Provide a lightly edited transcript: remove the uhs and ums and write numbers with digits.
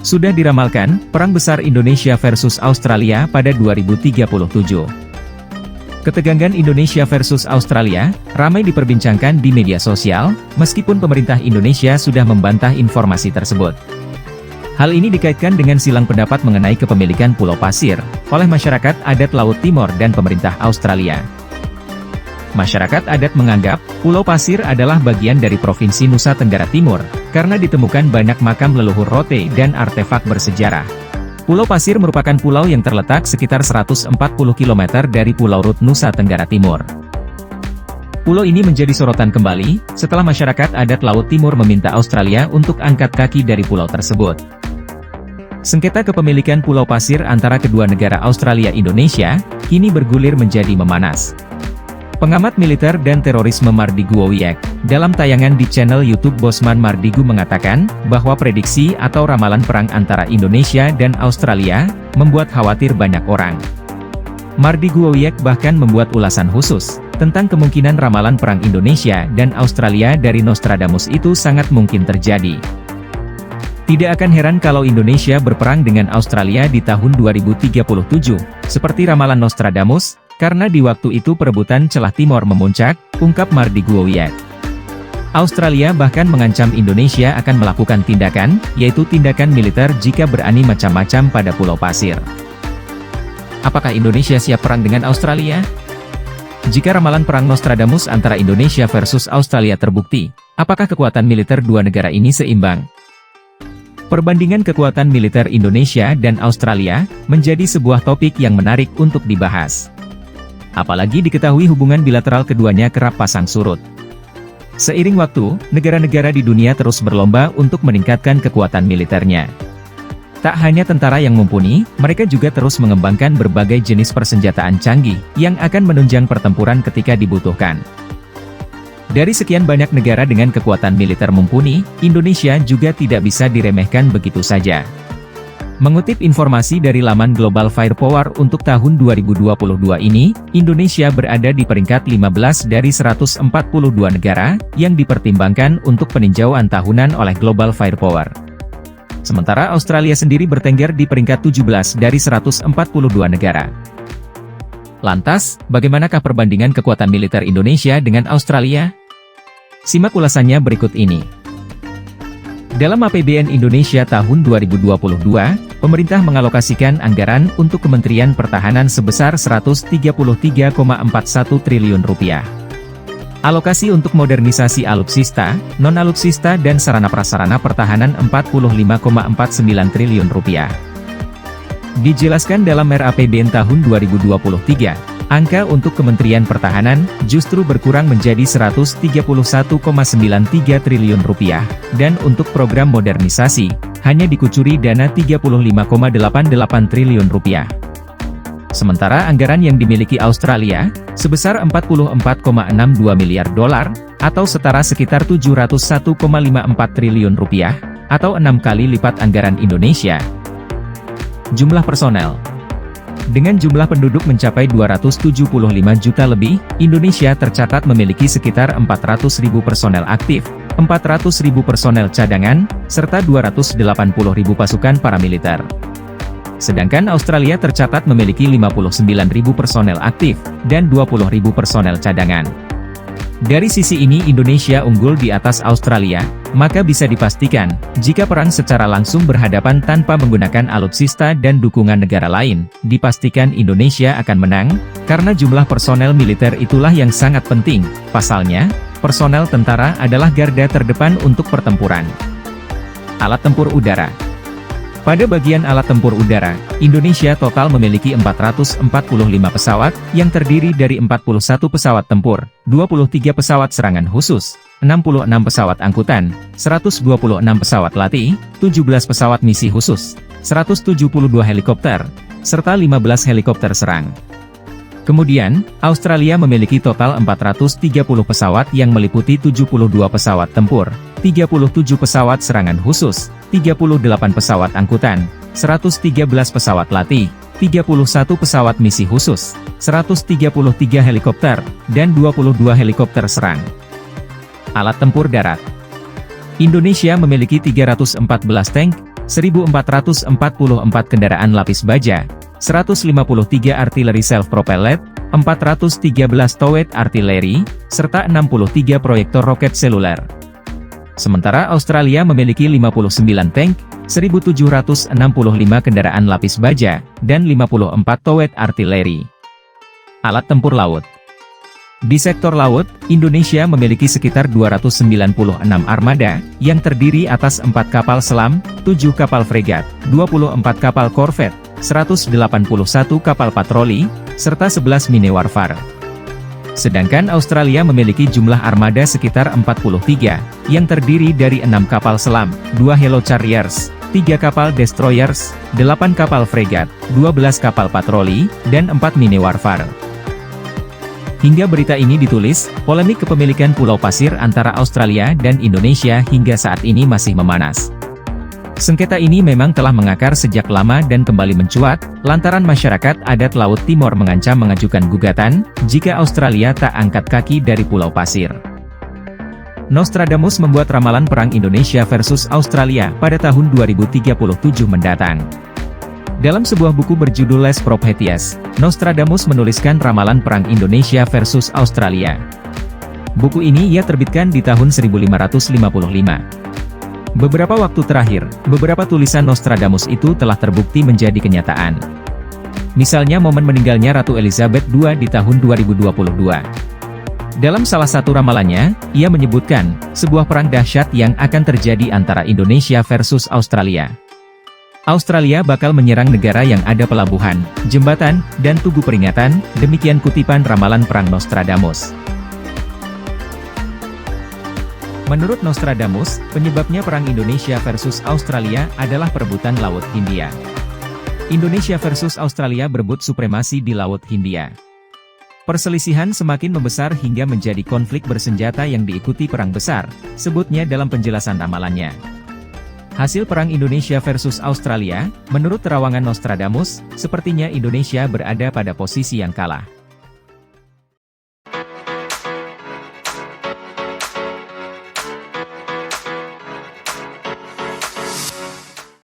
Sudah diramalkan, Perang Besar Indonesia versus Australia pada 2037. Ketegangan Indonesia versus Australia, ramai diperbincangkan di media sosial, meskipun pemerintah Indonesia sudah membantah informasi tersebut. Hal ini dikaitkan dengan silang pendapat mengenai kepemilikan Pulau Pasir, oleh masyarakat adat Laut Timor dan pemerintah Australia. Masyarakat adat menganggap, Pulau Pasir adalah bagian dari Provinsi Nusa Tenggara Timur, karena ditemukan banyak makam leluhur rote dan artefak bersejarah. Pulau Pasir merupakan pulau yang terletak sekitar 140 km dari Pulau Rut, Nusa Tenggara Timur. Pulau ini menjadi sorotan kembali, setelah masyarakat adat Laut Timur meminta Australia untuk angkat kaki dari pulau tersebut. Sengketa kepemilikan Pulau Pasir antara kedua negara Australia-Indonesia, kini bergulir menjadi memanas. Pengamat militer dan terorisme Mardigu Owyek, dalam tayangan di channel YouTube Bosman Mardigu mengatakan, bahwa prediksi atau ramalan perang antara Indonesia dan Australia, membuat khawatir banyak orang. Mardigu Owyek bahkan membuat ulasan khusus, tentang kemungkinan ramalan perang Indonesia dan Australia dari Nostradamus itu sangat mungkin terjadi. Tidak akan heran kalau Indonesia berperang dengan Australia di tahun 2037, seperti ramalan Nostradamus, karena di waktu itu perebutan celah Timor memuncak, ungkap Mardigu Owyek. Australia bahkan mengancam Indonesia akan melakukan tindakan, yaitu tindakan militer jika berani macam-macam pada Pulau Pasir. Apakah Indonesia siap perang dengan Australia? Jika ramalan perang Nostradamus antara Indonesia versus Australia terbukti, apakah kekuatan militer dua negara ini seimbang? Perbandingan kekuatan militer Indonesia dan Australia, menjadi sebuah topik yang menarik untuk dibahas. Apalagi diketahui hubungan bilateral keduanya kerap pasang surut. Seiring waktu, negara-negara di dunia terus berlomba untuk meningkatkan kekuatan militernya. Tak hanya tentara yang mumpuni, mereka juga terus mengembangkan berbagai jenis persenjataan canggih, yang akan menunjang pertempuran ketika dibutuhkan. Dari sekian banyak negara dengan kekuatan militer mumpuni, Indonesia juga tidak bisa diremehkan begitu saja. Mengutip informasi dari laman Global Firepower untuk tahun 2022 ini, Indonesia berada di peringkat 15 dari 142 negara, yang dipertimbangkan untuk peninjauan tahunan oleh Global Firepower. Sementara Australia sendiri bertengger di peringkat 17 dari 142 negara. Lantas, bagaimanakah perbandingan kekuatan militer Indonesia dengan Australia? Simak ulasannya berikut ini. Dalam APBN Indonesia tahun 2022, pemerintah mengalokasikan anggaran untuk Kementerian Pertahanan sebesar Rp133,41 triliun. Alokasi untuk modernisasi alutsista, non-alutsista dan sarana-prasarana pertahanan Rp45,49 triliun. Dijelaskan dalam RAPBN tahun 2023, angka untuk Kementerian Pertahanan justru berkurang menjadi Rp131,93 triliun, dan untuk program modernisasi, hanya dikucuri dana Rp35,88 triliun. Sementara anggaran yang dimiliki Australia, sebesar $44,62 miliar, atau setara sekitar Rp701,54 triliun, atau 6 kali lipat anggaran Indonesia. Jumlah personel. Dengan jumlah penduduk mencapai 275 juta lebih, Indonesia tercatat memiliki sekitar 400.000 personel aktif, 400.000 personel cadangan, serta 280.000 pasukan paramiliter. Sedangkan Australia tercatat memiliki 59.000 personel aktif, dan 20.000 personel cadangan. Dari sisi ini Indonesia unggul di atas Australia, maka bisa dipastikan, jika perang secara langsung berhadapan tanpa menggunakan alutsista dan dukungan negara lain, dipastikan Indonesia akan menang, karena jumlah personel militer itulah yang sangat penting. Pasalnya, personel tentara adalah garda terdepan untuk pertempuran. Alat tempur udara. Pada bagian alat tempur udara, Indonesia total memiliki 445 pesawat, yang terdiri dari 41 pesawat tempur, 23 pesawat serangan khusus, 66 pesawat angkutan, 126 pesawat latih, 17 pesawat misi khusus, 172 helikopter, serta 15 helikopter serang. Kemudian, Australia memiliki total 430 pesawat yang meliputi 72 pesawat tempur, 37 pesawat serangan khusus, 38 pesawat angkutan, 113 pesawat latih, 31 pesawat misi khusus, 133 helikopter, dan 22 helikopter serang. Alat tempur darat. Indonesia memiliki 314 tank, 1.444 kendaraan lapis baja, 153 artileri self-propelled, 413 towed artileri, serta 63 proyektor roket seluler. Sementara Australia memiliki 59 tank, 1.765 kendaraan lapis baja, dan 54 towed artileri. Alat tempur laut. Di sektor laut, Indonesia memiliki sekitar 296 armada, yang terdiri atas 4 kapal selam, 7 kapal fregat, 24 kapal korvet, 181 kapal patroli, serta 11 mini warfare. Sedangkan Australia memiliki jumlah armada sekitar 43, yang terdiri dari 6 kapal selam, 2 helicarriers, 3 kapal destroyers, 8 kapal fregat, 12 kapal patroli, dan 4 mini warfare. Hingga berita ini ditulis, polemik kepemilikan Pulau Pasir antara Australia dan Indonesia hingga saat ini masih memanas. Sengketa ini memang telah mengakar sejak lama dan kembali mencuat, lantaran masyarakat adat Laut Timor mengancam mengajukan gugatan, jika Australia tak angkat kaki dari Pulau Pasir. Nostradamus membuat ramalan perang Indonesia versus Australia pada tahun 2037 mendatang. Dalam sebuah buku berjudul Les Prophéties, Nostradamus menuliskan ramalan perang Indonesia versus Australia. Buku ini ia terbitkan di tahun 1555. Beberapa waktu terakhir, beberapa tulisan Nostradamus itu telah terbukti menjadi kenyataan. Misalnya momen meninggalnya Ratu Elizabeth II di tahun 2022. Dalam salah satu ramalannya, ia menyebutkan, sebuah perang dahsyat yang akan terjadi antara Indonesia versus Australia. Australia bakal menyerang negara yang ada pelabuhan, jembatan, dan tugu peringatan, demikian kutipan ramalan perang Nostradamus. Menurut Nostradamus, penyebabnya perang Indonesia versus Australia adalah perebutan Laut Hindia. Indonesia versus Australia berebut supremasi di Laut Hindia. Perselisihan semakin membesar hingga menjadi konflik bersenjata yang diikuti perang besar, sebutnya dalam penjelasan ramalannya. Hasil perang Indonesia versus Australia, menurut terawangan Nostradamus, sepertinya Indonesia berada pada posisi yang kalah.